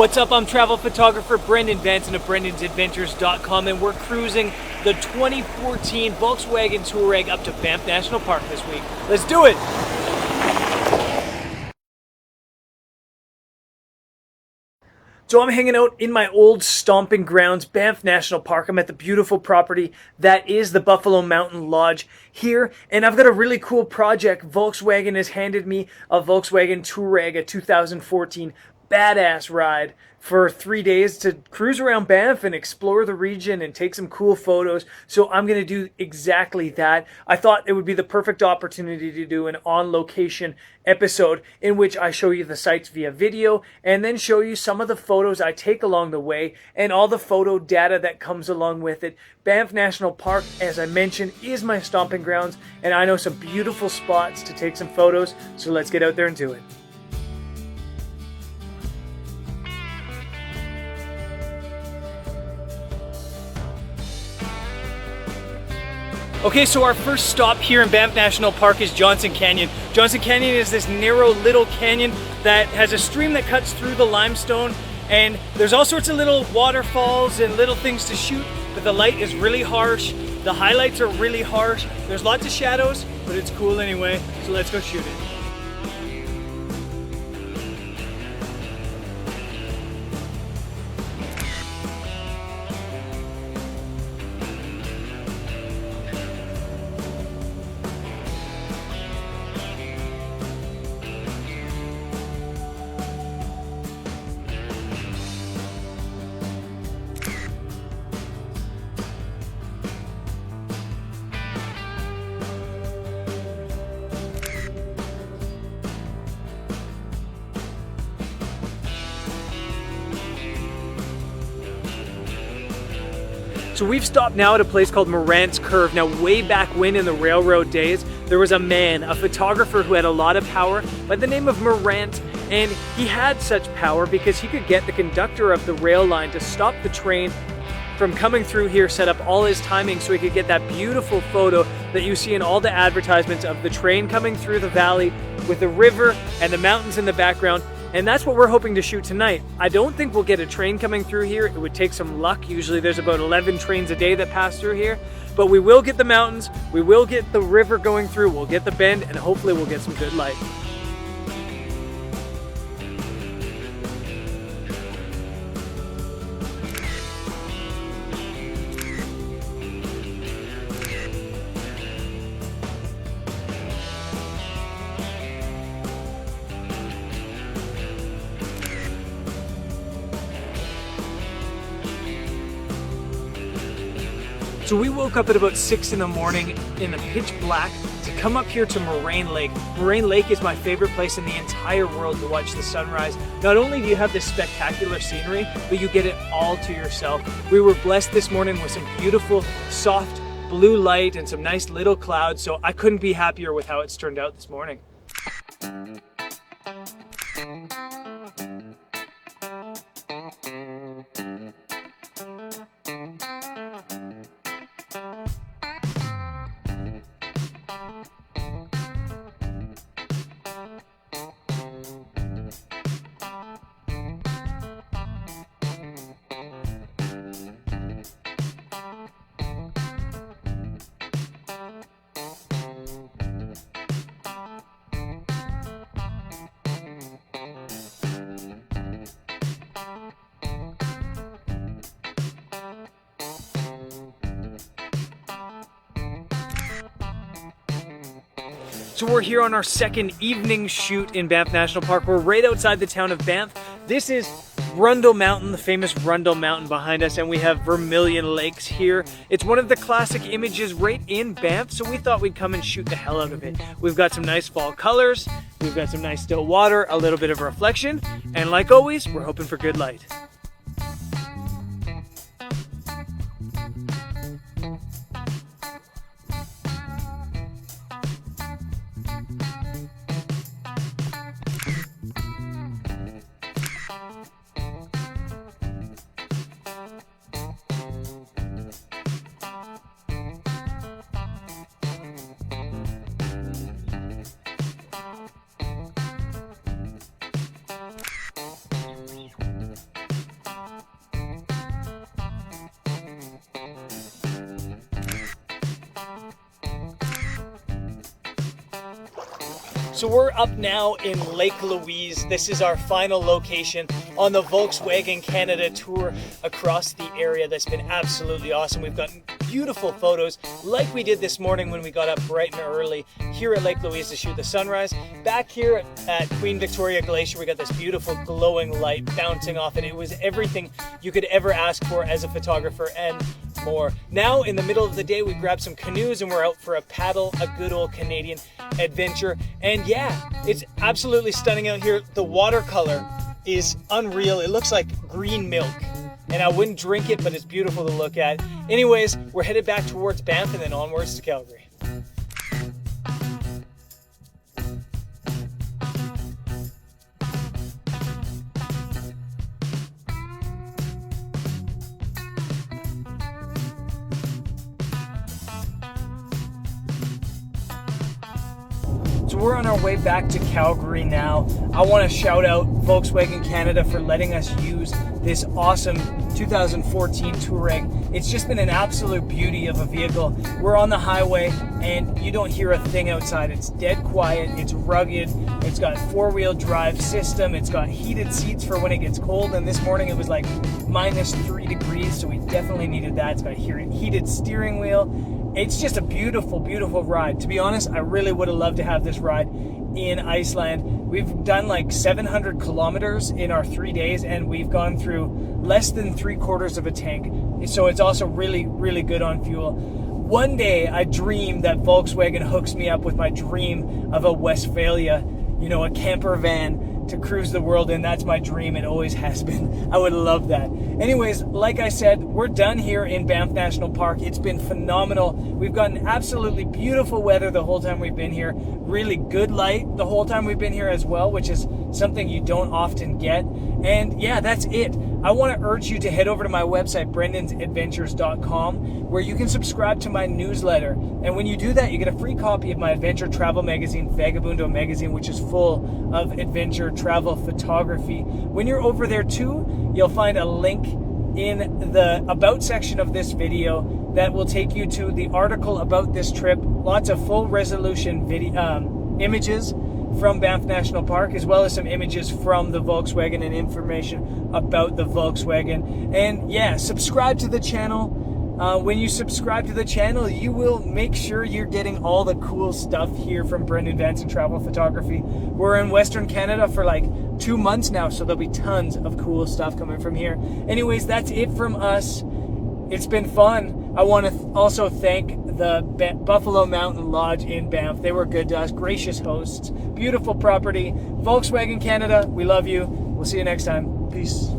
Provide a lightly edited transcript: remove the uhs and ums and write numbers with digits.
What's up? I'm travel photographer Brendan Benson of Brendan'sAdventures.com, and we're cruising the 2014 Volkswagen Touareg up to Banff National Park this week. Let's do it! So I'm hanging out in my old stomping grounds, Banff National Park. I'm at the beautiful property that is the Buffalo Mountain Lodge here, and I've got a really cool project. Volkswagen has handed me a Volkswagen Touareg, a 2014 badass ride for 3 days to cruise around Banff and explore the region and take some cool photos. So I'm going to do exactly that. I thought it would be the perfect opportunity to do an on-location episode in which I show you the sites via video and then show you some of the photos I take along the way and all the photo data that comes along with it. Banff National Park, as I mentioned, is my stomping grounds, and I know some beautiful spots to take some photos, so let's get out there and do it. Okay, so our first stop here in Banff National Park is Johnston Canyon. Johnston Canyon is this narrow little canyon that has a stream that cuts through the limestone, and there's all sorts of little waterfalls and little things to shoot, but the light is really harsh. The highlights are really harsh. There's lots of shadows, but it's cool anyway, so let's go shoot it. So we've stopped now at a place called Moraine Curve. Now, way back when in the railroad days, there was a man, a photographer who had a lot of power by the name of Moraine, and he had such power because he could get the conductor of the rail line to stop the train from coming through here, set up all his timing so he could get that beautiful photo that you see in all the advertisements of the train coming through the valley with the river and the mountains in the background. And that's what we're hoping to shoot tonight. I don't think we'll get a train coming through here. It would take some luck. Usually there's about 11 trains a day that pass through here. But we will get the mountains, we will get the river going through, we'll get the bend, and hopefully we'll get some good light. So we woke up at about 6 in the morning in the pitch black to come up here to Moraine Lake. Moraine Lake is my favorite place in the entire world to watch the sunrise. Not only do you have this spectacular scenery, but you get it all to yourself. We were blessed this morning with some beautiful, soft blue light and some nice little clouds, so I couldn't be happier with how it's turned out this morning. So we're here on our second evening shoot in Banff National Park. We're right outside the town of Banff. This is Rundle Mountain, the famous Rundle Mountain behind us, and we have Vermilion Lakes here. It's one of the classic images right in Banff, so we thought we'd come and shoot the hell out of it. We've got some nice fall colors, we've got some nice still water, a little bit of reflection, and like always, we're hoping for good light. So we're up now in Lake Louise. This is our final location on the Volkeswagen Canada tour across the area. That's been absolutely awesome. We've gotten beautiful photos like we did this morning when we got up bright and early here at Lake Louise to shoot the sunrise. Back here at Queen Victoria Glacier, we got this beautiful glowing light bouncing off it. It was everything you could ever ask for as a photographer and more. Now in the middle of the day, we grabbed some canoes and we're out for a paddle, a good old Canadian adventure. And yeah, it's absolutely stunning out here. The watercolor is unreal. It looks like green milk. And I wouldn't drink it, but it's beautiful to look at. Anyways, we're headed back towards Banff and then onwards to Calgary. So we're on our way back to Calgary now. I want to shout out Volkeswagen Canada for letting us use this awesome 2014 Touareg. It's just been an absolute beauty of a vehicle. We're on the highway and you don't hear a thing outside. It's dead quiet, it's rugged, it's got four-wheel drive system, it's got heated seats for when it gets cold, and this morning it was like -3 degrees, so we definitely needed that. It's got a heated steering wheel. It's just a beautiful, beautiful ride. To be honest, I really would have loved to have this ride in Iceland. We've done like 700 kilometers in our 3 days, and we've gone through less than 3/4 of a tank. So it's also really, really good on fuel. One day I dream that Volkswagen hooks me up with my dream of a Westphalia, you know, a camper van to cruise the world in. That's my dream. It always has been. I would love that. Anyways, like I said, we're done here in Banff National Park. It's been phenomenal. We've gotten absolutely beautiful weather the whole time we've been here. Really good light the whole time we've been here as well, which is something you don't often get. And yeah, that's it. I want to urge you to head over to my website, brendansadventures.com, where you can subscribe to my newsletter. And when you do that, you get a free copy of my adventure travel magazine, Vagabundo Magazine, which is full of adventure travel photography. When you're over there too, you'll find a link in the About section of this video that will take you to the article about this trip. Lots of full resolution images from Banff National Park, as well as some images from the Volkswagen and information about the Volkswagen. And yeah, subscribe to the channel. When you subscribe to the channel, you will make sure you're getting all the cool stuff here from Brendan Vanson Travel Photography. We're in Western Canada for like 2 months now, so there'll be tons of cool stuff coming from here. Anyways, that's it from us. It's been fun. I want to also thank the Buffalo Mountain Lodge in Banff. They were good to us, gracious hosts, beautiful property. Volkswagen Canada, we love you. We'll see you next time. Peace.